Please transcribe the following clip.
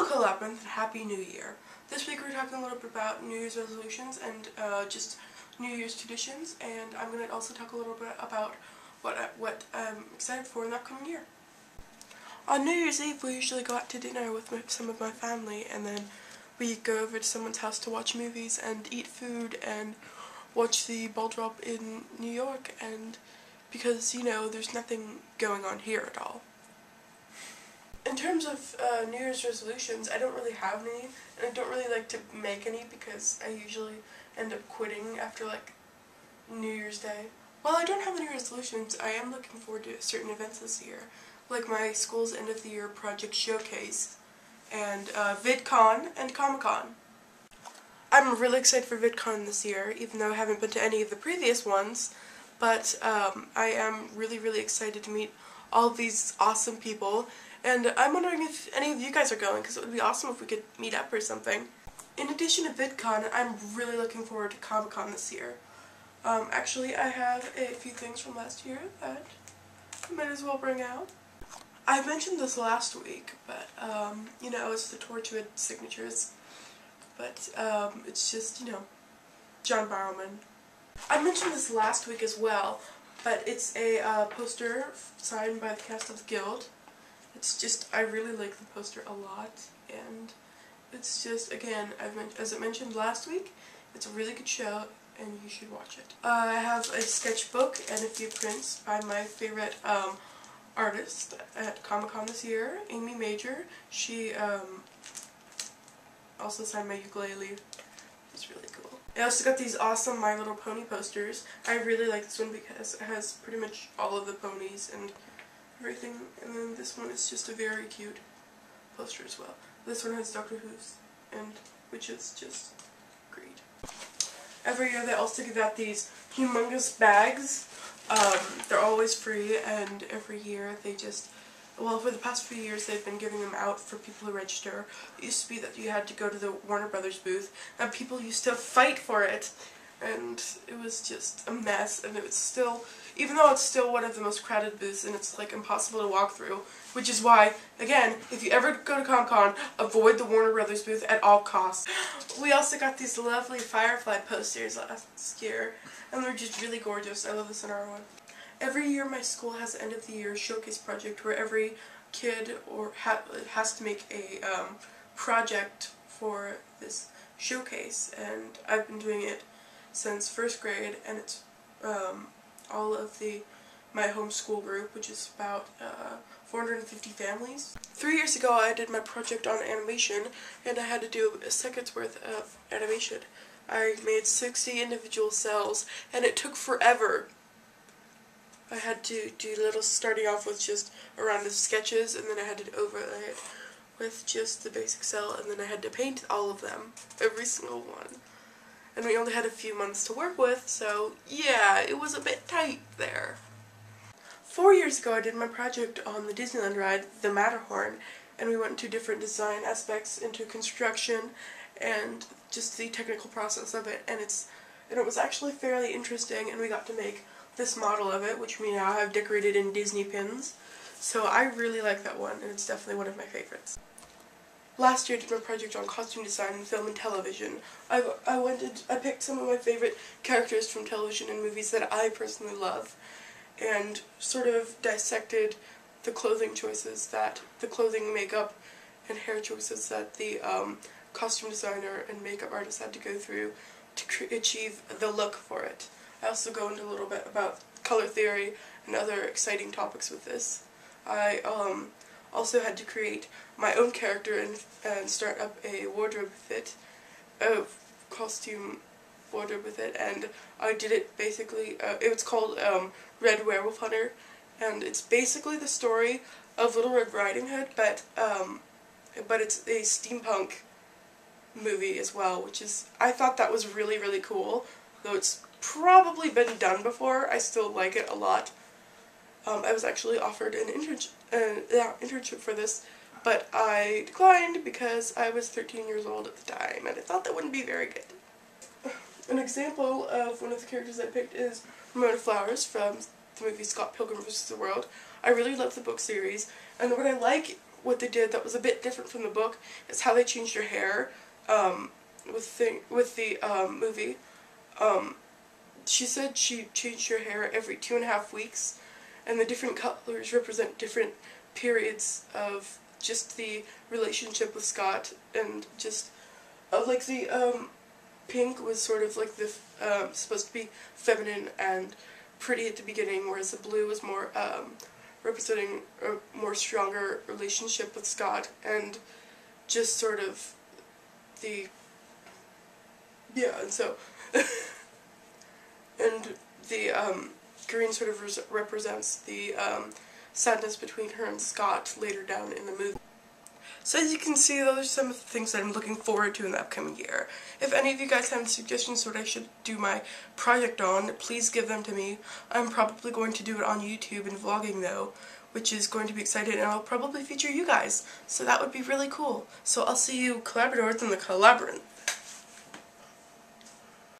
TheCollabyrinth and Happy New Year. This week we're talking a little bit about New Year's resolutions and just New Year's traditions, and I'm going to also talk a little bit about what I'm excited for in the upcoming year. On New Year's Eve we usually go out to dinner with some of my family, and then we go over to someone's house to watch movies and eat food and watch the ball drop in New York, and because, you know, there's nothing going on here at all. In terms of New Year's resolutions, I don't really have any, and I don't really like to make any because I usually end up quitting after like New Year's Day. While I don't have any resolutions, I am looking forward to certain events this year, like my school's end of the year project showcase, and VidCon and Comic-Con. I'm really excited for VidCon this year, even though I haven't been to any of the previous ones, but I am really excited to meet all of these awesome people. And I'm wondering if any of you guys are going, because it would be awesome if we could meet up or something. In addition to VidCon, I'm really looking forward to Comic-Con this year. Actually, I have a few things from last year that I might as well bring out. I mentioned this last week, but, you know, it's the Torchwood signatures. But, it's just, you know, John Barrowman. I mentioned this last week as well, but it's a poster signed by the cast of the Guild. It's just, I really like the poster a lot, and it's just, again, as I mentioned last week, it's a really good show, and you should watch it. I have a sketchbook and a few prints by my favorite artist at Comic-Con this year, Amy Major. She also signed my ukulele. It's really cool. I also got these awesome My Little Pony posters. I really like this one because it has pretty much all of the ponies and everything, and then this one is just a very cute poster as well. This one has Doctor Who's, and which is just great. Every year they also give out these humongous bags. They're always free, and every year they just, well, for the past few years they've been giving them out for people who register. It used to be that you had to go to the Warner Brothers booth, and people used to fight for it, and it was just a mess, and it was still, even though it's still one of the most crowded booths and it's like impossible to walk through, which is why, again, if you ever go to Comic-Con, avoid the Warner Brothers booth at all costs. We also got these lovely Firefly posters last year, and they're just really gorgeous. I love this in our one. Every year my school has an end of the year showcase project where every kid has to make a project for this showcase, and I've been doing it since first grade, and it's all of my homeschool group, which is about 450 families. 3 years ago I did my project on animation, and I had to do a second's worth of animation. I made 60 individual cells, and it took forever. I had to do starting off with just a round of sketches, and then I had to overlay it with just the basic cell, and then I had to paint all of them, every single one. And we only had a few months to work with, so yeah, it was a bit tight there. 4 years ago I did my project on the Disneyland ride, the Matterhorn, and we went into different design aspects, into construction, and just the technical process of it, and it was actually fairly interesting, and we got to make this model of it, which we now have decorated in Disney pins. So I really like that one, and it's definitely one of my favorites. Last year I did my project on costume design in film and television. I picked some of my favorite characters from television and movies that I personally love, and sort of dissected the clothing choices makeup, and hair choices that the costume designer and makeup artist had to go through to achieve the look for it. I also go into a little bit about color theory and other exciting topics with this. I also had to create my own character and start up a wardrobe with it, a costume wardrobe with it, and I did it basically, it's called Red Werewolf Hunter, and it's basically the story of Little Red Riding Hood, but it's a steampunk movie as well, which is, I thought that was really cool, though it's probably been done before. I still like it a lot. I was actually offered an internship for this, but I declined because I was 13 years old at the time, and I thought that wouldn't be very good. An example of one of the characters I picked is Ramona Flowers from the movie Scott Pilgrim vs. the World. I really love the book series, and what I like what they did that was a bit different from the book is how they changed her hair with the movie. She said she changed her hair every 2.5 weeks, and the different colors represent different periods of just the relationship with Scott, and just like the pink was sort of like the supposed to be feminine and pretty at the beginning, whereas the blue was more representing a more stronger relationship with Scott, and just sort of the and so and the green sort of represents the sadness between her and Scott later down in the movie. So as you can see, those are some of the things that I'm looking forward to in the upcoming year. If any of you guys have suggestions for what I should do my project on, please give them to me. I'm probably going to do it on YouTube and vlogging though, which is going to be exciting, and I'll probably feature you guys. So that would be really cool. So I'll see you collaborators in the Collabyrinth.